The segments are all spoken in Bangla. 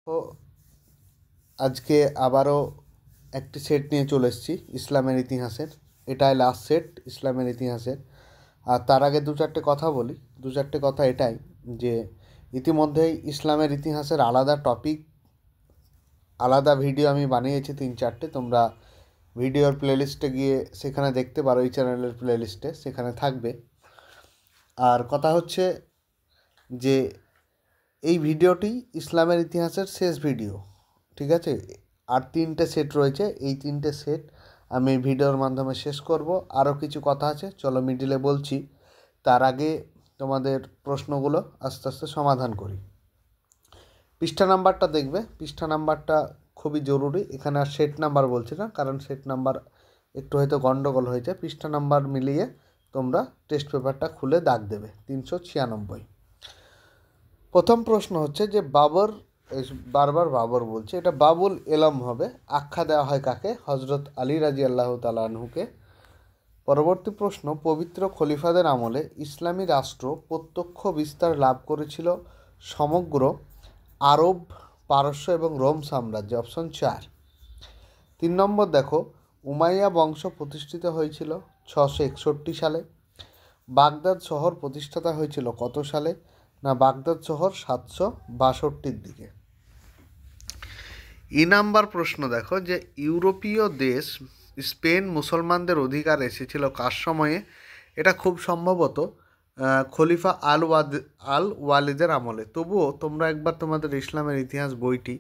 তো আজকে আবারও একটি সেট নিয়ে চলে এসেছি ইসলামের ইতিহাসের। এটাই লাস্ট সেট ইসলামের ইতিহাসের। আর তার আগে দু চারটে কথা বলি। দু চারটে কথা এটাই যে ইতিমধ্যেই ইসলামের ইতিহাসের আলাদা টপিক, আলাদা ভিডিও আমি বানিয়েছি 3-4টে। তোমরা ভিডিওর প্লেলিস্টে গিয়ে সেখানে দেখতে পারো, এই চ্যানেলের প্লেলিস্টে সেখানে থাকবে। আর কথা হচ্ছে যে এই ভিডিওটি ইসলামের ইতিহাসের শেষ ভিডিও, ঠিক আছে? আর 3টে সেট রয়েছে, এই 3টে সেট আমি ভিডিওর মাধ্যমে শেষ করব। আরও কিছু কথা আছে, চলো মিডিলে বলছি। তার আগে তোমাদের প্রশ্নগুলো আস্তে আস্তে সমাধান করি। পৃষ্ঠা নাম্বারটা দেখবে, পৃষ্ঠা নাম্বারটা খুবই জরুরি। এখানে আর সেট নাম্বার বলছি না, কারণ সেট নাম্বার একটু হয়তো গণ্ডগোল হয়েছে। পৃষ্ঠা নাম্বার মিলিয়ে তোমরা টেস্ট পেপারটা খুলে দাগ দেবে 396। প্রথম প্রশ্ন হচ্ছে যে বাবর, বারবার বাবর বলছে, এটা বাবুল এলম হবে। আখ্যা দেওয়া হয় কাকে? হজরত আলী রাদিয়াল্লাহু তাআলা আনহুকে। পরবর্তী প্রশ্ন, পবিত্র খলিফাদের আমলে ইসলামী রাষ্ট্র প্রত্যক্ষ বিস্তার লাভ করেছিল সমগ্র আরব, পারস্য এবং রোম সাম্রাজ্যে। অপশন 4। 3 নম্বর দেখো, উমাইয়া বংশ প্রতিষ্ঠিত হয়েছিল 661 সালে। বাগদাদ শহর প্রতিষ্ঠাতা হয়েছিল কত সালে? না, বাগদাদ শহর 762-র দিকে। নাম্বার প্রশ্ন দেখো যে ইউরোপীয় দেশ স্পেন মুসলমানদের অধিকার এসেছিল কার সময়ে? এটা খুব সম্ভবত খলিফা আল ওয়ালিদের আমলে। তবুও তোমরা একবার তোমাদের ইসলামের ইতিহাস বইটি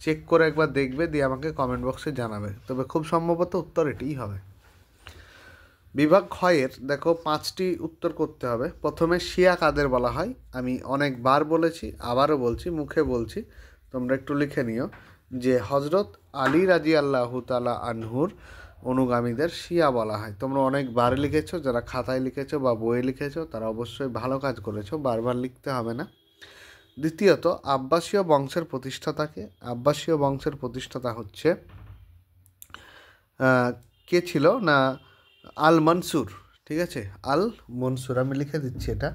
চেক করে একবার দেখবে, দিয়ে আমাকে কমেন্ট বক্সে জানাবে। তবে খুব সম্ভবত উত্তর এটিই হবে। বিভাগ ক্ষয়ের দেখো 5টি উত্তর করতে হবে। প্রথমে শিয়া কাদের বলা হয়? আমি অনেকবার বলেছি, আবারও বলছি, মুখে বলছি, তোমরা একটু লিখে নিও যে হজরত আলী রাদিয়াল্লাহু তাআলা আনহুর অনুগামীদের শিয়া বলা হয়। তোমরা অনেকবার লিখেছো, যারা খাতায় লিখেছো বা বইয়ে লিখেছো তারা অবশ্যই ভালো কাজ করেছো, বারবার লিখতে হবে না। দ্বিতীয়ত, আব্বাসীয় বংশের প্রতিষ্ঠাতাকে? আব্বাসীয় বংশের প্রতিষ্ঠাতা হচ্ছে কে ছিল? না, আল মনসুর। ঠিক আছে, আল মনসুর, আমি লিখে দিচ্ছি এটা,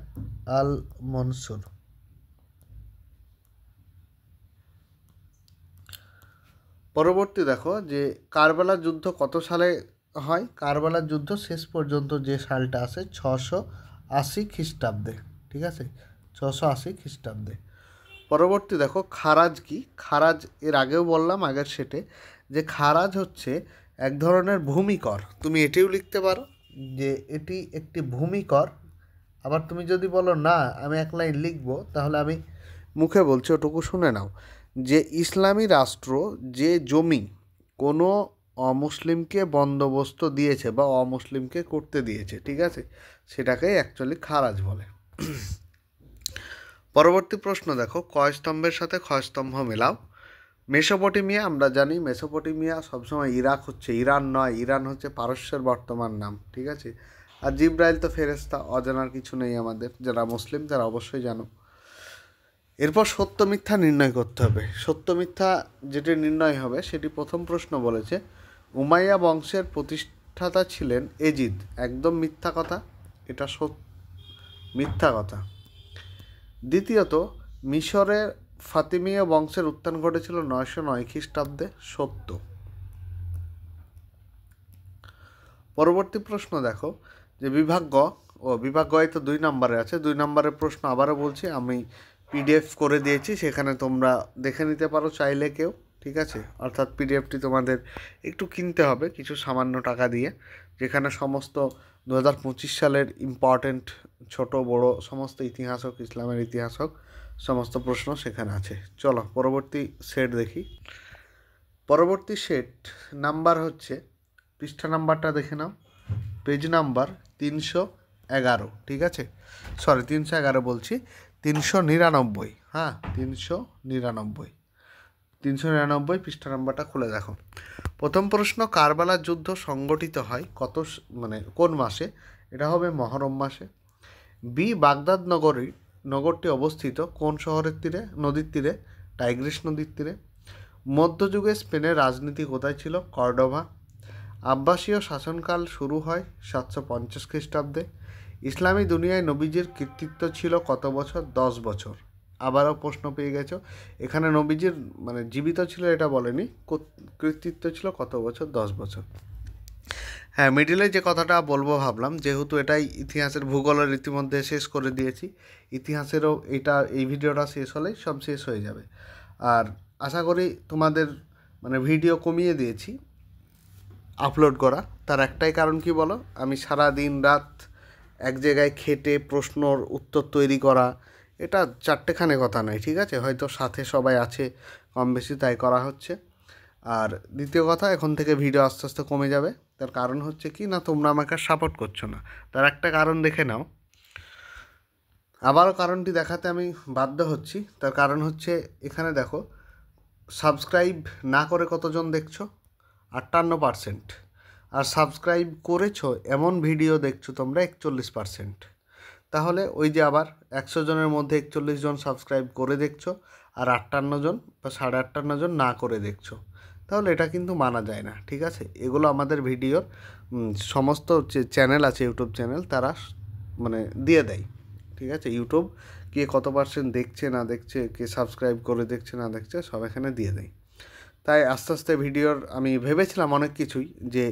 আল মনসুর। পরবর্তী দেখো যে কারবালার যুদ্ধ কত সালে হয়? কারবালার যুদ্ধ শেষ পর্যন্ত যে সালটা আছে 680 খ্রিস্টাব্দে। ঠিক আছে, 680 খ্রিস্টাব্দে। পরবর্তী দেখো খারাজ কি? খারাজ এর আগেও বললাম আগের সেটে যে খারাজ হচ্ছে এক ধরনের ভূমিকর। তুমি এটিও লিখতে পারো যে এটি একটি ভূমিকর। আবার তুমি যদি বলো না আমি এক লাইন লিখবো, তাহলে আমি মুখে বলছি, ওটুকু শুনে নাও যে ইসলামী রাষ্ট্র যে জমি কোনো অমুসলিমকে বন্দোবস্ত দিয়েছে বা অমুসলিমকে করতে দিয়েছে, ঠিক আছে, সেটাকেই অ্যাকচুয়ালি খারাজ বলে। পরবর্তী প্রশ্ন দেখো, কয়স্তম্ভের সাথে ক্ষয়স্তম্ভ মেলাও। মেসোপটেমিয়া, আমরা জানি মেসোপটেমিয়া সবসময় ইরাক হচ্ছে, ইরান নয়। ইরান হচ্ছে পারস্যের বর্তমান নাম, ঠিক আছে। আর জিব্রাইল তো ফেরেশতা, অজানার কিছু নেই আমাদের, যারা মুসলিম তারা অবশ্যই জানো। এরপর সত্য মিথ্যা নির্ণয় করতে হবে। সত্য মিথ্যা যেটি নির্ণয় হবে সেটি প্রথম প্রশ্ন বলেছে উমাইয়া বংশের প্রতিষ্ঠাতা ছিলেন এজিদ। একদম মিথ্যা কথা, এটা মিথ্যা কথা। দ্বিতীয়ত, মিশরের ফাতিমীয় বংশের উত্থান ঘটেছিল 909 খ্রিস্টাব্দে। সত্য। পরবর্তী প্রশ্ন দেখো যে বিভাগ গ, বিভাগ গয় তো 2 নম্বরে আছে। 2 নম্বরের প্রশ্ন আবারও বলছি, আমি পিডিএফ করে দিয়েছি, সেখানে তোমরা দেখে নিতে পারো চাইলে কেউ, ঠিক আছে। অর্থাৎ পিডিএফটি তোমাদের একটু কিনতে হবে কিছু সামান্য টাকা দিয়ে, যেখানে সমস্ত 2025 সালের ইম্পর্টেন্ট ছোট বড় সমস্ত ইতিহাস হোক, ইসলামের ইতিহাস হোক, সমস্ত প্রশ্ন সেখানে আছে। চলো পরবর্তী সেট দেখি। পরবর্তী সেট নাম্বার হচ্ছে, পৃষ্ঠা নাম্বারটা দেখে নাও, পেজ নাম্বার 311, ঠিক আছে। সরি 311 বলছি, 399। হ্যাঁ, 399 পৃষ্ঠা নাম্বারটা খুলে দেখো। প্রথম প্রশ্ন, কারবালার যুদ্ধ সংগঠিত হয় কোন মাসে? এটা হবে মহরম মাসে। বি, বাগদাদ নগরটি অবস্থিত কোন শহরের তীরে? নদীর তীরে, টাইগ্রিস নদীর তীরে। মধ্যযুগে স্পেনের রাজনীতি কোথায় ছিল? কর্ডোভা। আব্বাসীয় শাসনকাল শুরু হয় 750 খ্রিস্টাব্দে। ইসলামী দুনিয়ায় নবীজির কৃতিত্ব ছিল কত বছর? 10 বছর। আবারও প্রশ্ন পেয়ে গেছো। এখানে নবীজির মানে জীবিত ছিল এটা বলেনি, কৃতিত্ব ছিল কত বছর, 10 বছর। হ্যাঁ, মিডিলে যে কথাটা বলবো ভাবলাম, যেহেতু এটাই ইতিহাসের ভূগোলের ইতিমধ্যে শেষ করে দিয়েছি, ইতিহাসেরও এই ভিডিওটা শেষ হলেই সব শেষ হয়ে যাবে। আর আশা করি তোমাদের মানে ভিডিও কমিয়ে দিয়েছি আপলোড করা, তার একটাই কারণ কি বলো, আমি সারা দিন রাত এক জায়গায় খেটে প্রশ্নর উত্তর তৈরি করা, এটা চারটেখানে কথা নয়, ঠিক আছে? হয়তো সাথে সবাই আছে কম বেশি, তাই করা হচ্ছে। আর দ্বিতীয় কথা, এখন থেকে ভিডিও আস্তে আস্তে কমে যাবে। তার কারণ হচ্ছে কি না, তোমরা আমাকে সাপোর্ট করছো না। তার একটা কারণ দেখে নাও। আবারও কারণটি দেখাতে আমি বাধ্য হচ্ছি। তার কারণ হচ্ছে এখানে দেখো, সাবস্ক্রাইব না করে কতজন দেখছো, 58%। আর সাবস্ক্রাইব করেছো এমন ভিডিও দেখছো তোমরা 41%। তাহলে ওই যে আবার 100 জনের মধ্যে 41 জন সাবস্ক্রাইব করে দেখছো, আর 58 জন বা 58.5 জন না করে দেখছো। তাহলে এটা কিন্তু মানা যায় না, ঠিক আছে? এগুলো আমাদের ভিডিওর সমস্ত যে চ্যানেল আছে, ইউটিউব চ্যানেল, তারা মানে দিয়ে দেয়, ঠিক আছে? ইউটিউব কে কত পার্সেন্ট দেখছে না দেখছে, কে সাবস্ক্রাইব করে দেখছে না দেখছে, সব এখানে দিয়ে দেয়। তাই আস্তে আস্তে ভিডিওর আমি ভেবেছিলাম অনেক কিছুই, যে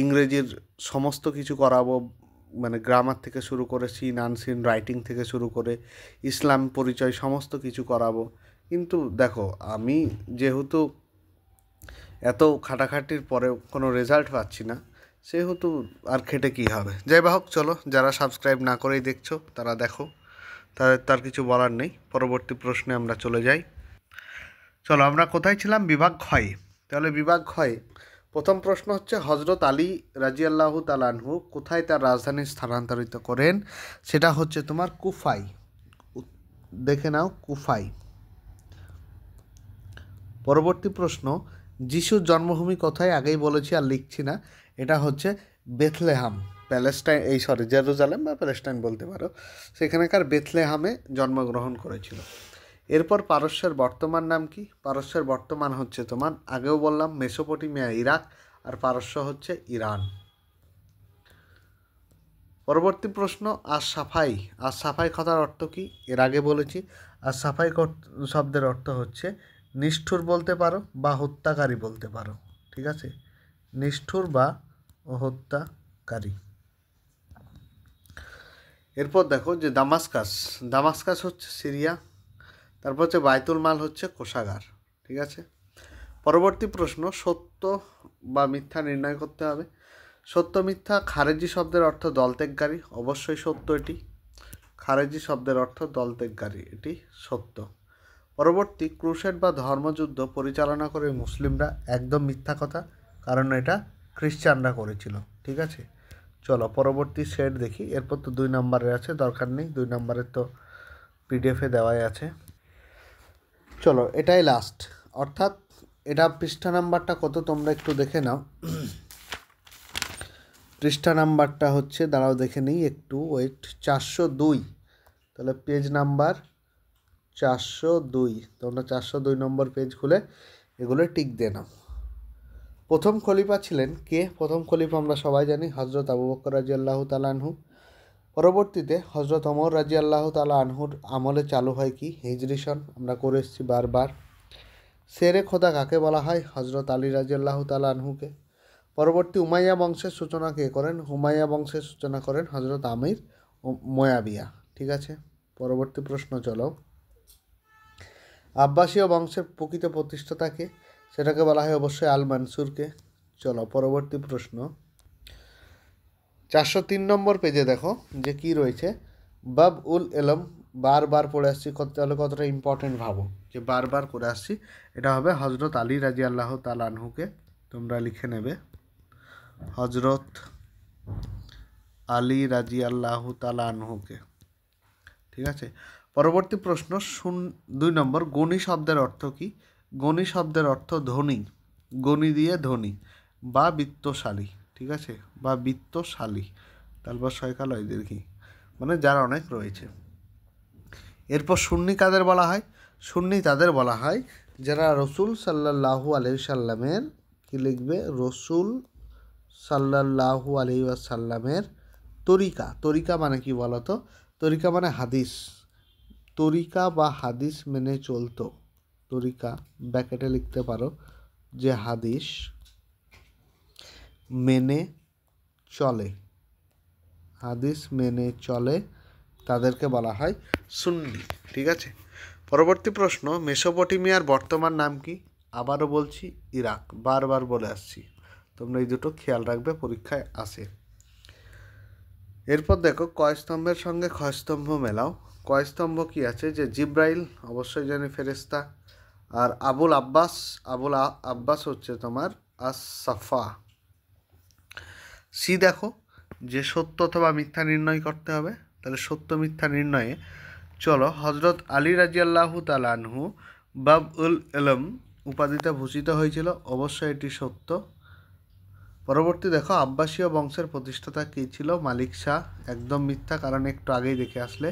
ইংরেজির সমস্ত কিছু করাবো, মানে গ্রামার থেকে শুরু করে সিন আনসিন রাইটিং থেকে শুরু করে ইসলাম পরিচয় সমস্ত কিছু করাবো। কিন্তু দেখো, আমি যেহেতু এত খাটাখাটির পরেও কোনো রেজাল্ট পাচ্ছি না, সেহেতু আর খেটে কী হবে। যাই বা হোক, চলো, যারা সাবস্ক্রাইব না করেই দেখছো তারা দেখো, তার কিছু বলার নেই। পরবর্তী প্রশ্নে আমরা চলে যাই। চলো, আমরা কোথায় ছিলাম? বিভাগ ক্ষয়ে। তাহলে বিভাগ ক্ষয়ে প্রথম প্রশ্ন হচ্ছে, হজরত আলী রাজিয়াল্লাহু তাআলা আনহু কোথায় তার রাজধানী স্থানান্তরিত করেন? সেটা হচ্ছে তোমার কুফায়। দেখে নাও, কুফায়। পরবর্তী প্রশ্ন, যিশুর জন্মভূমি কোথায়? আগেই বলেছি, আর লিখছি না। এটা হচ্ছে বেথলেহাম, প্যালেস্টাইন, জেরুজালেম বা প্যালেস্টাইন বলতে পারো, সেখানকার বেথলেহামে জন্মগ্রহণ করেছিল। এরপর পারস্যের বর্তমান নাম কি? পারস্যের বর্তমান হচ্ছে তোমার, আগেও বললাম, মেসোপটেমিয়া ইরাক, আর পারস্য হচ্ছে ইরান। পরবর্তী প্রশ্ন, আর সাফাই। আর সাফাই কথার অর্থ কি? এর আগে বলেছি। আর সাফাই শব্দের অর্থ হচ্ছে নিষ্ঠুর বলতে পারো বা হত্যাকারী বলতে পারো, ঠিক আছে? নিষ্ঠুর বা হত্যাকারী। এরপর দেখো যে দামাস্কাস, দামাস্কাস হচ্ছে সিরিয়া। তারপর হচ্ছে বাইতুল মাল হচ্ছে কোষাগার, ঠিক আছে? পরবর্তী প্রশ্ন, সত্য বা মিথ্যা নির্ণয় করতে হবে। সত্য মিথ্যা। খারেজি শব্দের অর্থ দলত্যাগকারী, অবশ্যই সত্য এটি। খারেজি শব্দের অর্থ দলত্যাগকারী, এটি সত্য। পরবর্তী, ক্রুসেড বা ধর্মযুদ্ধ পরিচালনা করে মুসলিমরা, একদম মিথ্যা কথা, কারণ এটা খ্রিস্টানরা করেছিল, ঠিক আছে? চলো পরবর্তী সেট দেখি। এরপর তো 2 নম্বরের আছে, দরকার নেই, 2 নম্বরের তো পিডিএফে দেওয়াই আছে। চলো, এটাই লাস্ট, অর্থাৎ এটা পৃষ্ঠা নাম্বারটা কত তোমরা একটু দেখে নাও। পৃষ্ঠা নাম্বারটা হচ্ছে, দাঁড়াও দেখে নিই, একটু ওয়েট, 402। তাহলে পেজ নাম্বার 402, তোমরা 402 নম্বর পেজ খুলে এগুলো টিক দিয়ে নাও। প্রথম খলিফা ছিলেন কে? প্রথম খলিফা আমরা সবাই জানি, হজরত আবু বকর রাদিয়াল্লাহু তাআলা আনহু। পরবর্তীতে হজরত ওমর রাদিয়াল্লাহু তাআলা আনহুর আমলে চালু হয় কি? হিজরি সন, আমরা করে এসেছি বারবার। শেরে খোদা কাকে বলা হয়? হজরত আলী রাদিয়াল্লাহু তাআলা আনহুকে। পরবর্তী উমাইয়া বংশের সূচনা কে করেন? হুমাইয়া বংশের সূচনা করেন হজরত আমির মুয়াবিয়া, ঠিক আছে? পরবর্তী প্রশ্ন, চলো। আব্বাসীয় বংশের প্রকৃত প্রতিষ্ঠাতাকে? সেটাকে বলা হয় অবশ্যই আল মানসুরকে। চলো পরবর্তী প্রশ্ন, 403 নম্বর পেজে দেখো যে কি রয়েছে, বাব উল এলম। বারবার পড়ে আসছি, তাহলে কতটা ইম্পর্টেন্ট ভাবো, যে বারবার করে আসছি। এটা হবে হজরত আলী রাদিয়াল্লাহু তাআলা আনহুকে, তোমরা লিখে নেবে, হজরত আলী রাদিয়াল্লাহু তাআলা আনহুকে, ঠিক আছে? পরবর্তী প্রশ্ন, 2 নম্বর, গণী শব্দের অর্থ কি? গণী শব্দের অর্থ ধনী, গণী দিয়ে ধনী বা বিত্তশালী, ঠিক আছে? বা বিত্তশালী, তারপর সয়কালয় দীর্ঘি, মানে যারা অনেক রয়েছে। এরপর সুন্নি কাদের বলা হয়? সুন্নি তাদের বলা হয় যারা রসুল সাল্লাল্লাহু আলাইহি সাল্লামের, কি লিখবে, রসুল সাল্লাল্লাহু আলাইহি ওয়াসাল্লামের তরিকা। তরিকা মানে কি বলো তো? তরিকা মানে হাদিস, তরিকা বা হাদিস মেনে চলতো, তরিকা ব্র্যাকেটে লিখতে পারো যে হাদিস মেনে চলে, হাদিস মেনে চলে তাদেরকে বলা হয় সুন্নি। ঠিক আছে, পরবর্তী প্রশ্ন, মেসোপটেমিয়ার বর্তমান নাম কি? আবারও বলছি, ইরাক, বারবার বলে আসছি, তোমরা এই দুটো খেয়াল রাখবে, পরীক্ষায় আসে। এরপর দেখো কয়স্তম্ভের সঙ্গে ক্ষয়স্তম্ভ মেলাও। কয়স্তম্ভ কি আছে? যে জিব্রাইল, অবশ্যই জানি ফেরেশতা, আর আবুল আব্বাস হচ্ছে তোমার সাফা। সি দেখো, যে সত্য অথবা মিথ্যা নির্ণয় করতে হবে, তাহলে সত্য মিথ্যা নির্ণয়ে চলো, হজরত আলী রাজিয়াল্লাহু তাআলা আনহু বাব উল এলম উপাধিতে ভূষিত হয়েছিল, অবশ্যই এটি সত্য। পরবর্তী দেখো, আব্বাসীয় বংশের প্রতিষ্ঠাতা কী ছিল? মালিক শাহ, একদম মিথ্যা, কারণ একটু আগেই দেখে আসলে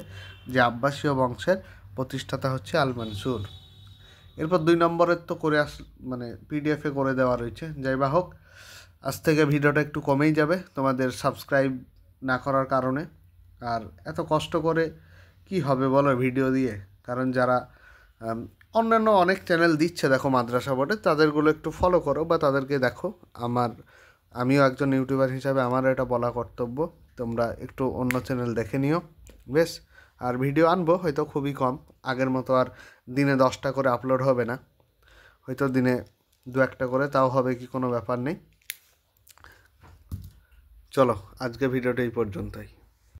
যে আব্বাসীয় বংশের প্রতিষ্ঠাতা হচ্ছে আল মানসুর। এরপর 2 নম্বরের তো করে মানে পিডিএফে করে দেওয়া রয়েছে। যাই বা হোক, আজ থেকে ভিডিওটা একটু কমেই যাবে তোমাদের সাবস্ক্রাইব না করার কারণে। আর এত কষ্ট করে কি হবে বলো ভিডিও দিয়ে? কারণ যারা অন্যান্য অনেক চ্যানেল দিচ্ছে দেখো মাদ্রাসা বোর্ডে, তাদেরগুলো একটু ফলো করো বা তাদেরকে দেখো। আমিও একজন ইউটিউবার হিসাবে আমার এটা বলা কর্তব্য, তোমরা একটু অন্য চ্যানেল দেখে নিও বেশ। আর ভিডিও আনবো হয়তো খুবই কম, আগের মতো আর দিনে 10টা করে আপলোড হবে না, হয়তো দিনে 2-1টা করে, তাও হবে কি কোনো ব্যাপার নেই। চলো আজকে ভিডিওটা এই পর্যন্তই।